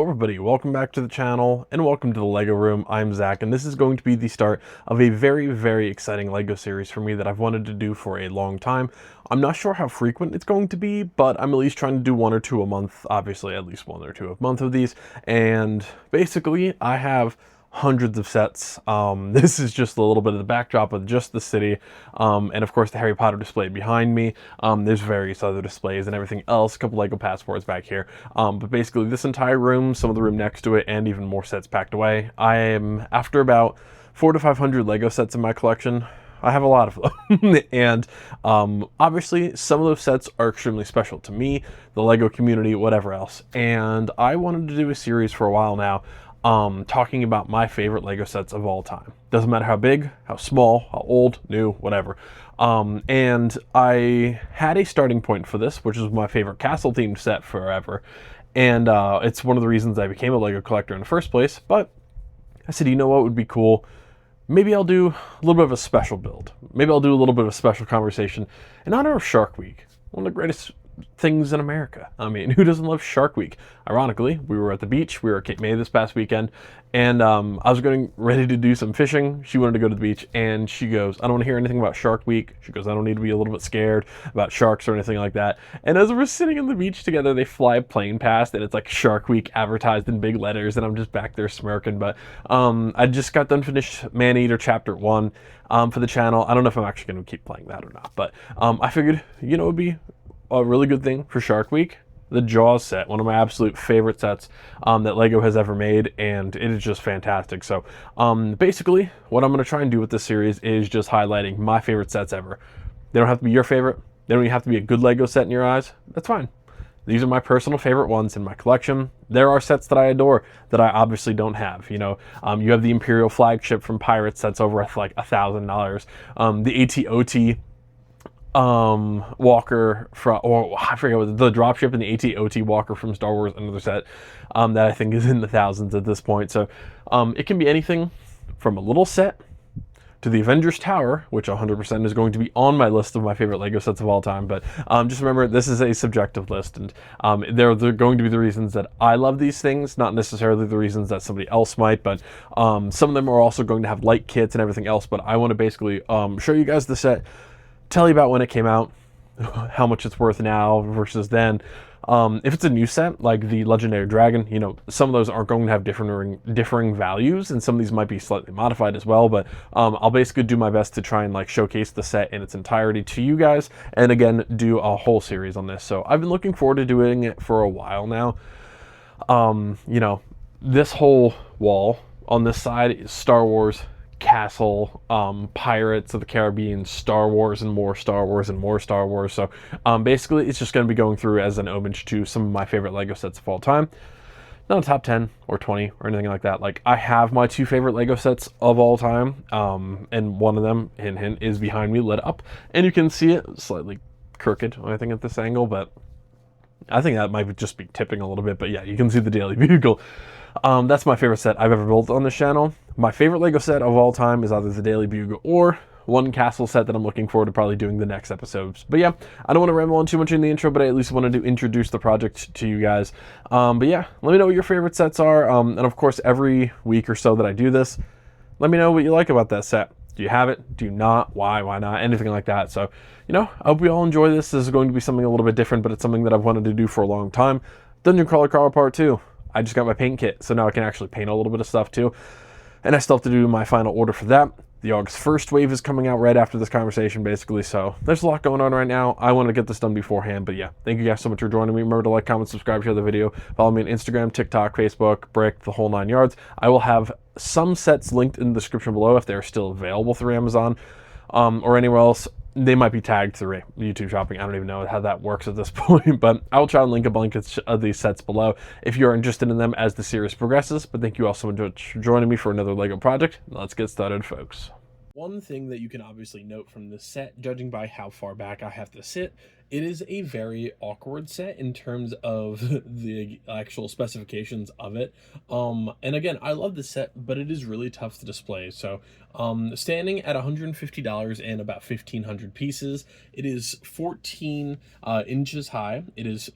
Hello everybody, welcome back to the channel and welcome to the LEGO Room. I'm Zach and this is going to be the start of a very exciting LEGO series for me that I've wanted to do for a long time. I'm not sure how frequent it's going to be, but I'm at least trying to do one or two a month, obviously at least one or two a month of these. And basically I have hundreds of sets. This is just a little bit of the backdrop of just the city, and of course the Harry Potter display behind me. There's various other displays and everything else, a couple LEGO passports back here, but basically this entire room, some of the room next to it, and even more sets packed away. I am after about 400 to 500 LEGO sets in my collection. I have a lot of them, and obviously some of those sets are extremely special to me, the LEGO community, whatever else, and I wanted to do a series for a while now talking about my favorite LEGO sets of all time. Doesn't matter how big, how small, how old, new, whatever. And I had a starting point for this, which is my favorite castle themed set forever. And it's one of the reasons I became a LEGO collector in the first place. But I said, you know what would be cool? Maybe I'll do a little bit of a special build. Maybe I'll do a little bit of a special conversation in honor of Shark Week, one of the greatest things in America. I mean, who doesn't love Shark Week? Ironically, we were at the beach. We were at Cape May this past weekend, and I was getting ready to do some fishing. She wanted to go to the beach, and she goes, I don't want to hear anything about Shark Week. She goes, I don't need to be a little bit scared about sharks or anything like that. And as we're sitting on the beach together, they fly a plane past, and it's like Shark Week advertised in big letters, and I'm just back there smirking. But I just got done finished Maneater Chapter 1 for the channel. I don't know if I'm actually going to keep playing that or not, but I figured, you know, it would be a really good thing for Shark Week. The Jaws set, one of my absolute favorite sets that LEGO has ever made, and it is just fantastic. So basically, what I'm going to try and do with this series is just highlighting my favorite sets ever. They don't have to be your favorite. They don't even have to be a good LEGO set in your eyes. That's fine. These are my personal favorite ones in my collection. There are sets that I adore that I obviously don't have. You know, you have the Imperial flagship from Pirates that's over like $1,000. The AT-OT Walker from, or I forget what the dropship and the AT-OT Walker from Star Wars, another set that I think is in the thousands at this point. So it can be anything from a little set to the Avengers Tower, which 100% is going to be on my list of my favorite LEGO sets of all time. But just remember, this is a subjective list, and they're going to be the reasons that I love these things, not necessarily the reasons that somebody else might. But some of them are also going to have light kits and everything else. But I want to basically show you guys the set, tell you about when it came out, how much it's worth now versus then. If it's a new set, like the Legendary Dragon, you know, some of those are going to have differing values, and some of these might be slightly modified as well, but I'll basically do my best to try and like showcase the set in its entirety to you guys, and again, do a whole series on this. So I've been looking forward to doing it for a while now. You know, this whole wall on this side is Star Wars, Castle, Pirates of the Caribbean, Star Wars, and more Star Wars, and more Star Wars. So basically it's just going to be going through as an homage to some of my favorite LEGO sets of all time. Not a top 10 or 20 or anything like that. Like, I have my two favorite LEGO sets of all time, and one of them, hint hint, is behind me lit up, and you can see it slightly crooked, I think, at this angle, but I think that might just be tipping a little bit. But yeah, you can see the Daily Bugle. That's my favorite set I've ever built on this channel. My favorite LEGO set of all time is either the Daily Bugle or one castle set that I'm looking forward to probably doing the next episodes. But yeah, I don't want to ramble on too much in the intro, but I at least wanted to introduce the project to you guys. But yeah, let me know what your favorite sets are. And of course, every week or so that I do this, let me know what you like about that set. Do you have it? Do you not? Why? Why not? Anything like that. So, you know, I hope we all enjoy this. This is going to be something a little bit different, but it's something that I've wanted to do for a long time. Dungeon Crawler Crawler Part 2. I just got my paint kit, so now I can actually paint a little bit of stuff too. And I still have to do my final order for that. The August 1st wave is coming out right after this conversation, basically. So there's a lot going on right now. I want to get this done beforehand, but yeah. Thank you guys so much for joining me. Remember to like, comment, subscribe, share the video. Follow me on Instagram, TikTok, Facebook, Brick, the whole 9 yards. I will have some sets linked in the description below if they're still available through Amazon or anywhere else. They might be tagged through YouTube Shopping. I don't even know how that works at this point, but I will try and link a bunch of these sets below if you're interested in them as the series progresses. But thank you all so much for joining me for another LEGO project. Let's get started, folks. One thing that you can obviously note from this set, judging by how far back I have to sit, It is a very awkward set in terms of the actual specifications of it. And again, I love this set, but it is really tough to display. So, standing at $150 and about 1,500 pieces, it is 14 inches high. It is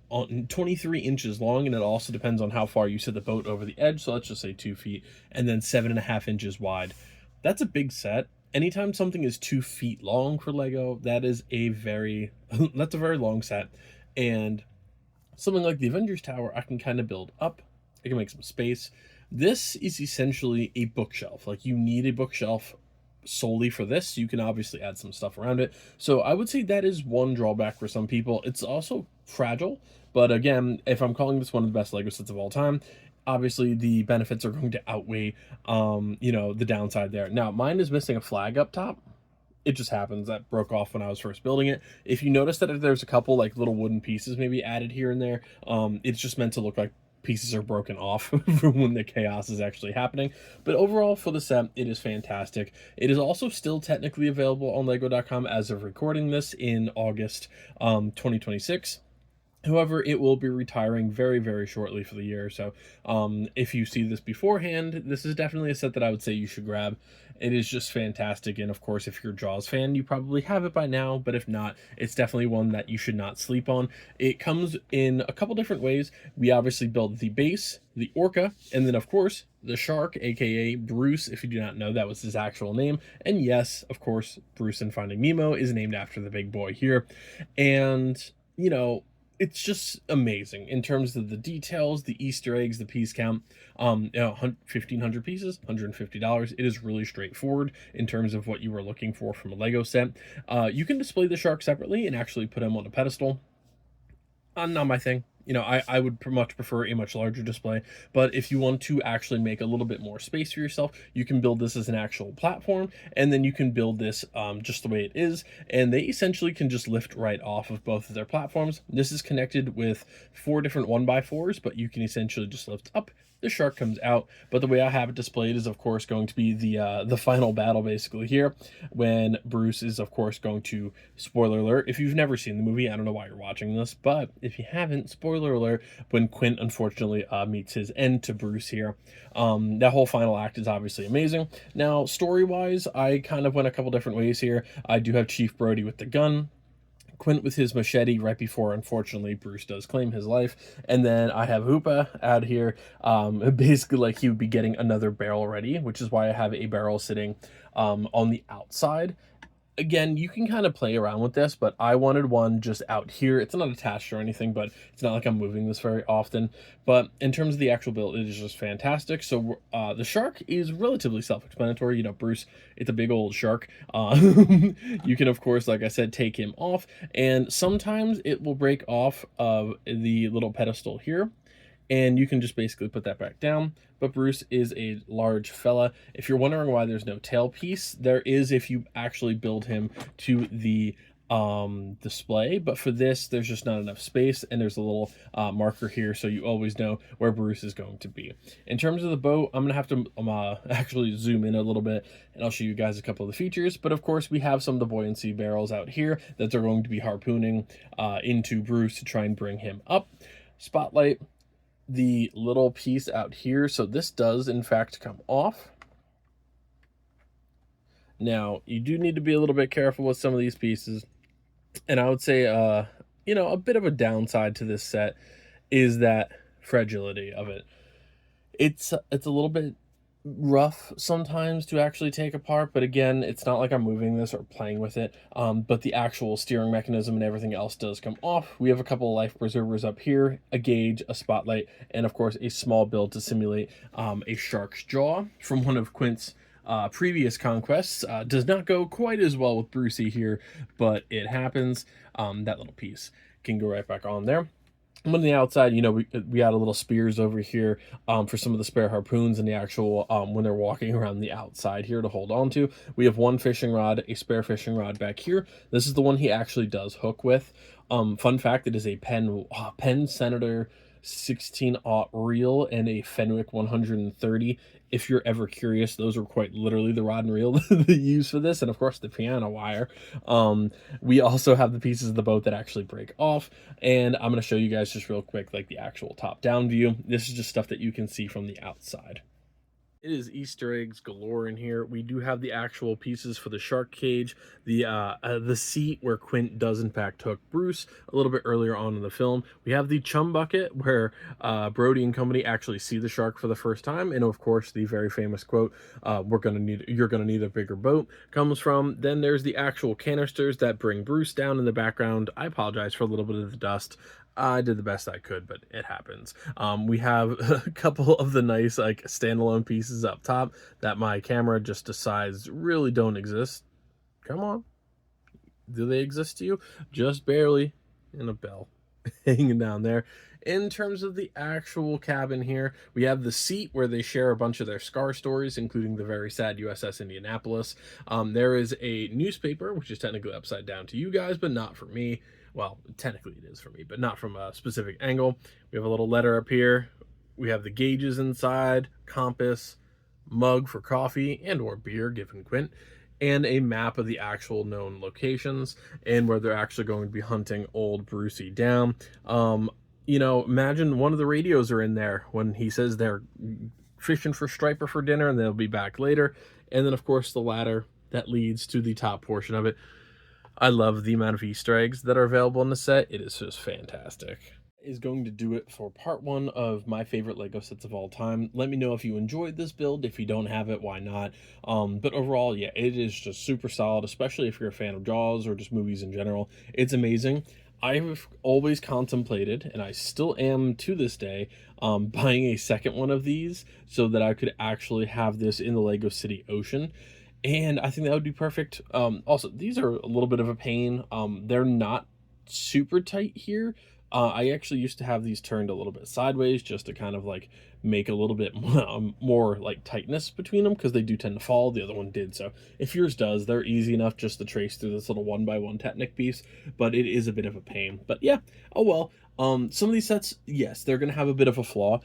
23 inches long, and it also depends on how far you set the boat over the edge. So let's just say 2 feet, and then 7.5 inches wide. That's a big set. Anytime something is 2 feet long for Lego, that is a very that's a very long set. And something like the Avengers Tower, I can kind of build up. I can make some space. This is essentially a bookshelf. Like, you need a bookshelf solely for this. You can obviously add some stuff around it. So I would say that is one drawback for some people. It's also fragile, but again, if I'm calling this one of the best Lego sets of all time, obviously the benefits are going to outweigh the downside there. Now, mine is missing a flag up top. It just happens. That broke off when I was first building it. If you notice that there's a couple like little wooden pieces maybe added here and there, it's just meant to look like pieces are broken off from when the chaos is actually happening. But overall, for the set, it is fantastic. It is also still technically available on lego.com as of recording this in August 2026. However, it will be retiring very, very shortly for the year. So if you see this beforehand, this is definitely a set that I would say you should grab. It is just fantastic. And of course, if you're a Jaws fan, you probably have it by now. But if not, it's definitely one that you should not sleep on. It comes in a couple different ways. We obviously built the base, the orca, and then of course, the shark, aka Bruce, if you do not know, that was his actual name. And yes, of course, Bruce in Finding Nemo is named after the big boy here. And, it's just amazing in terms of the details, the Easter eggs, the piece count. 1,500 pieces, $150. It is really straightforward in terms of what you were looking for from a Lego set. You can display the shark separately and actually put him on a pedestal. Not my thing. I would much prefer a much larger display, but if you want to actually make a little bit more space for yourself, you can build this as an actual platform, and then you can build this just the way it is, and they essentially can just lift right off of both of their platforms. This is connected with 4 different 1x4s, but you can essentially just lift up. The shark comes out, but the way I have it displayed is, of course, going to be the final battle, basically, here, when Bruce is, of course, going to, spoiler alert, if you've never seen the movie, I don't know why you're watching this, but if you haven't, spoiler alert, when Quint, unfortunately, meets his end to Bruce here. That whole final act is obviously amazing. Now, story-wise, I kind of went a couple different ways here. I do have Chief Brody with the gun, Quint with his machete right before, unfortunately, Bruce does claim his life. And then I have Hoopa out here. Basically, like, he would be getting another barrel ready, which is why I have a barrel sitting on the outside. Again, you can kind of play around with this, but I wanted one just out here. It's not attached or anything, but it's not like I'm moving this very often. But in terms of the actual build, it is just fantastic. So the shark is relatively self-explanatory. Bruce, it's a big old shark. You can, of course, like I said, take him off. And sometimes it will break off of the little pedestal here, and you can just basically put that back down. But Bruce is a large fella. If you're wondering why there's no tail piece, there is if you actually build him to the display, but for this there's just not enough space, and there's a little marker here so you always know where Bruce is going to be. In terms of the boat, I'm gonna have to actually zoom in a little bit, and I'll show you guys a couple of the features. But of course, we have some of the buoyancy barrels out here that they're going to be harpooning into Bruce to try and bring him up. Spotlight, the little piece out here, so this does in fact come off. Now, you do need to be a little bit careful with some of these pieces, and I would say a bit of a downside to this set is that fragility of it. It's a little bit rough sometimes to actually take apart, but again, it's not like I'm moving this or playing with it, but the actual steering mechanism and everything else does come off. We have a couple of life preservers up here, a gauge, a spotlight, and of course a small build to simulate a shark's jaw from one of Quint's previous conquests. Does not go quite as well with Brucey here, but it happens. That little piece can go right back on there. On the outside, we add a little spears over here for some of the spare harpoons and the actual when they're walking around the outside here to hold on to. We have one fishing rod, a spare fishing rod back here. This is the one he actually does hook with. Fun fact, it is a Penn Senator 16-aught reel and a Fenwick 130. If you're ever curious, those are quite literally the rod and reel that they use for this, and of course the piano wire. We also have the pieces of the boat that actually break off, and I'm going to show you guys just real quick like the actual top-down view. This is just stuff that you can see from the outside. It is Easter eggs galore in here. We do have the actual pieces for the shark cage, the seat where Quint does in fact hook Bruce a little bit earlier on in the film. We have the chum bucket where Brody and company actually see the shark for the first time, and of course the very famous quote, "You're gonna need a bigger boat," comes from. Then there's the actual canisters that bring Bruce down in the background. I apologize for a little bit of the dust. I did the best I could, but it happens. We have a couple of the nice like standalone pieces up top that my camera just decides really don't exist. Come on. Do they exist to you? Just barely. And a bell hanging down there. In terms of the actual cabin here, we have the seat where they share a bunch of their Scar stories, including the very sad USS Indianapolis. There is a newspaper, which is technically upside down to you guys, but not for me. Well, technically it is for me, but not from a specific angle. We have a little letter up here. We have the gauges inside, compass, mug for coffee and or beer given Quint, and a map of the actual known locations and where they're actually going to be hunting old Brucey down. You know, imagine one of the radios are in there when he says they're fishing for striper for dinner and they'll be back later. And then of course the ladder that leads to the top portion of it. I love the amount of Easter eggs that are available in the set. It is just fantastic. Is going to do it for part one of my favorite Lego sets of all time. Let me know if you enjoyed this build. If you don't have it, why not? But overall, yeah, it is just super solid, especially if you're a fan of Jaws or just movies in general. It's amazing. I've always contemplated, and I still am to this day, buying a second one of these so that I could actually have this in the Lego City Ocean. And I think that would be perfect. Also, these are a little bit of a pain. They're not super tight here. I actually used to have these turned a little bit sideways just to kind of like make a little bit more like tightness between them, because they do tend to fall. The other one did. So if yours does, they're easy enough just to trace through this little 1x1 Technic piece, but it is a bit of a pain. But yeah, oh well. Some of these sets, yes, they're going to have a bit of a flaw,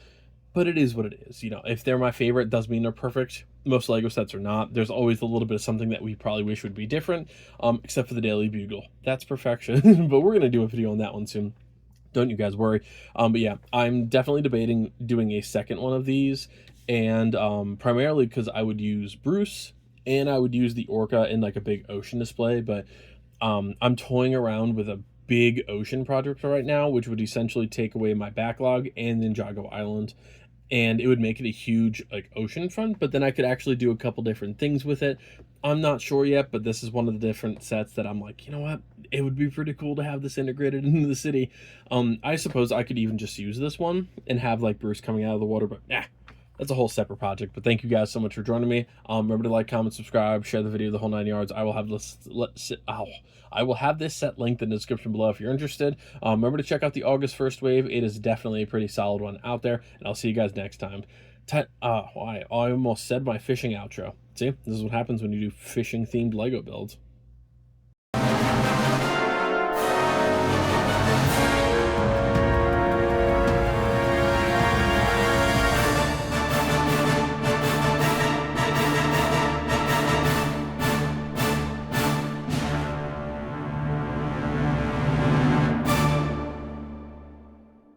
but it is what it is. You know, if they're my favorite, doesn't mean they're perfect. Most Lego sets are not. There's always a little bit of something that we probably wish would be different, except for the Daily Bugle. That's perfection. But we're going to do a video on that one soon. Don't you guys worry. But yeah, I'm definitely debating doing a second one of these, and primarily because I would use Bruce and I would use the Orca in like a big ocean display, but I'm toying around with a big ocean project right now, which would essentially take away my backlog and Ninjago Island, and it would make it a huge like ocean front, but then I could actually do a couple different things with it. I'm not sure yet, but this is one of the different sets that I'm like, you know what, it would be pretty cool to have this integrated into the city. I suppose I could even just use this one and have like Bruce coming out of the water, but that's a whole separate project. But thank you guys so much for joining me. Remember to like, comment, subscribe, share the video, the whole 9 yards. I will have this set linked in the description below if you're interested. Remember to check out the August 1st wave. It is definitely a pretty solid one out there, and I'll see you guys next time. I almost said my fishing outro. See, this is what happens when you do fishing themed Lego builds.